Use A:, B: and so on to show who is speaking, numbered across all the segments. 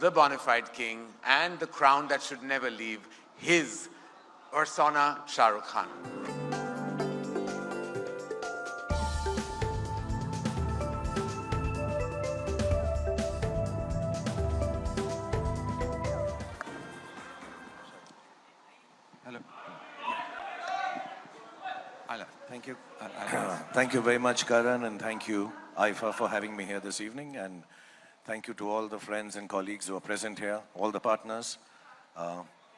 A: the bona fide king, and the crown that should never leave his persona, Shah Rukh Khan.
B: Hello. Thank you. Thank you very much, Karan, and thank you, Aifa, for having me here this evening. And thank you to all the friends and colleagues who are present here, all the partners,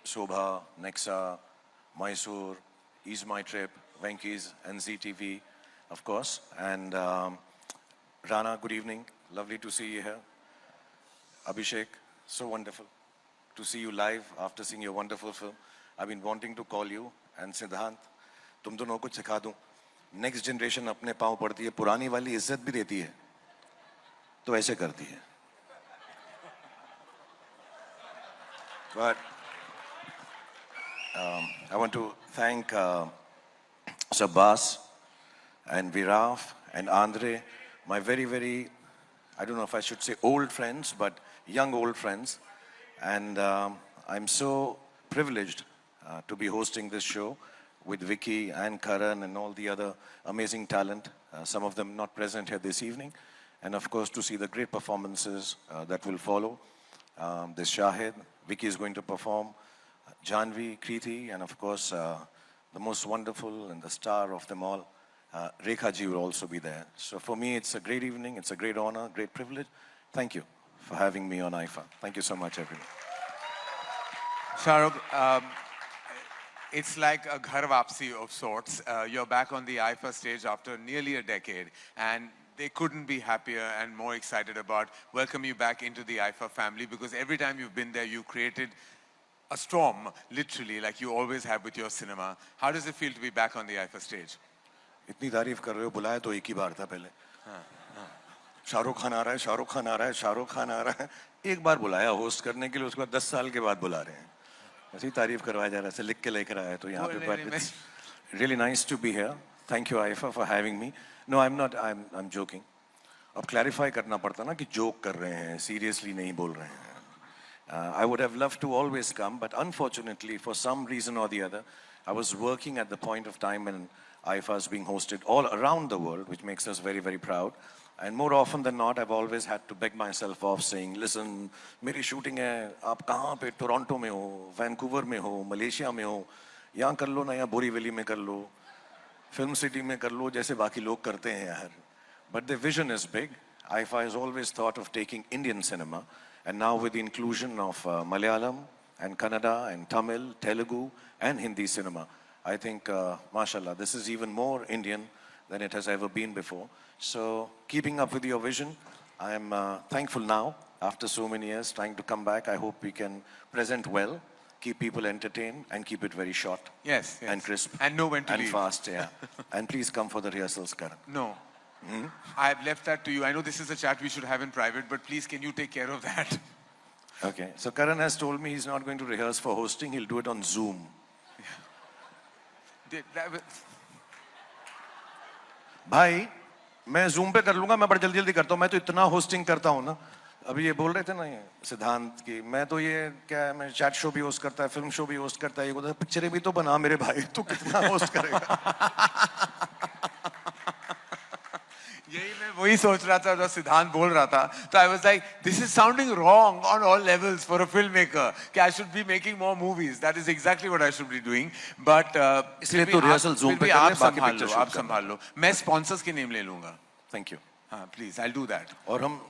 B: Shobha, Nexa, Mysore, Ease My Trip, Venky's, and ZTV, of course. And Rana, good evening. Lovely to see you here. Abhishek, so wonderful to see you live after seeing your wonderful film. I've been wanting to call you. And Siddhant, तुम दोनों को सिखा दूं. Next generation अपने पाँव पड़ती है, पुरानी वाली इज्जत भी देती है, तो ऐसे करती है. But I want to thank Sabbas and Viraf and Andre, my very, very, I don't know if I should say old friends, but young old friends. And I'm so privileged to be hosting this show with Vicky and Karan and all the other amazing talent, some of them not present here this evening. And of course, to see the great performances that will follow. This Shahid, Vicky is going to perform, Janvi, Kriti, and of course, the most wonderful and the star of them all, Rekha ji will also be there. So for me, it's a great evening, it's a great honor, great privilege. Thank you for having me on IIFA. Thank you so much, everyone.
A: Shah Rukh, it's like a ghar wapsi of sorts. You're back on the IIFA stage after nearly a decade, and they couldn't be happier and more excited about welcoming you back into the IIFA family, because every time you've been there, you created a storm, literally, like you always have with your cinema. How does it feel to be back on the IIFA stage?
B: इतनी तारीफ कर रहे हो, बुलाया तो एक ही बार था पहले. शाहरुख खान आ रहा है, शाहरुख खान आ रहा है, शाहरुख खान आ रहा है. एक बार बुलाया होस्ट करने के लिए, उसके बाद 10 साल के बाद बुला रहे हैं. ऐसी तारीफ करवाया जा रहा है, ऐसे लिख के लेकर आया तो यहाँ पे. But it's really nice to be here. Thank you, IIFA, for having me. No, I'm not. I'm joking. अब clarify करना पड़ता ना कि joke कर रहे हैं, seriously नहीं बोल रहे हैं. I would have loved to always come, but unfortunately, for some reason or the other, I was working at the point of time when IIFA is being hosted all around the world, which makes us very, very proud. And more often than not, I've always had to beg myself off saying, listen, मेरी shooting है, आप कहाँ पे, Toronto में हो, Vancouver में हो, Malaysia में हो, यहाँ कर लो ना, यहाँ बोरीवली में कर लो, फिल्म सिटी में कर लो, जैसे बाकी लोग करते हैं यार. But the vision is big. IIFA has always thought of taking Indian cinema, and now with the inclusion of Malayalam and Kannada and Tamil, Telugu and Hindi cinema, I think, mashallah, this is even more Indian than it has ever been before. So, keeping up with your vision, I am thankful now, after so many years, trying to come back. I hope we can present well, keep people entertained, and keep it very short.
A: Yes.
B: And crisp.
A: And know when to
B: and
A: leave.
B: Fast, yeah. And please come for the rehearsals, Karan.
A: No. I've left that to you. I know this is a chat we should have in private, but please, can you take care of that?
B: Okay. So Karan has told me he's not going to rehearse for hosting. He'll do it on Zoom. भाई मैं Zoom पे कर लूँगा, मैं बड़ा जल्दी करता हूँ. मैं तो इतना hosting करता हूँ ना. अभी ये बोल रहे थे ना ये सिद्धांत की, मैं तो ये क्या है, मैं chat show भी host करता है, film show भी host करता है, ये बोलता है पिक्चरें भी तो बना मेरे भाई, तो कितना host करेगा?
A: यही मैं वही सोच रहा था जब सिद्धांत बोल रहा था. तो I was like, this is sounding wrong on all levels for a filmmaker. कि I should be making more movies. That is exactly what I should be doing. But
B: इसलिए तो rehearsal Zoom पे कर ले, बाकी picture shoot
A: आप संभाल लो. मैं sponsors के name ले लूँगा.
B: Thank you.
A: हाँ, please, I'll do that.
B: और हम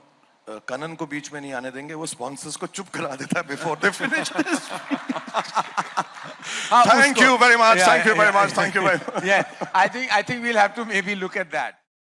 B: कनन को बीच में नहीं आने देंगे, वो sponsors को चुप करा देता है before they finish this. Thank you very much. Thank you very much. Thank you very much.
A: Yeah, I think we'll have to maybe look at that.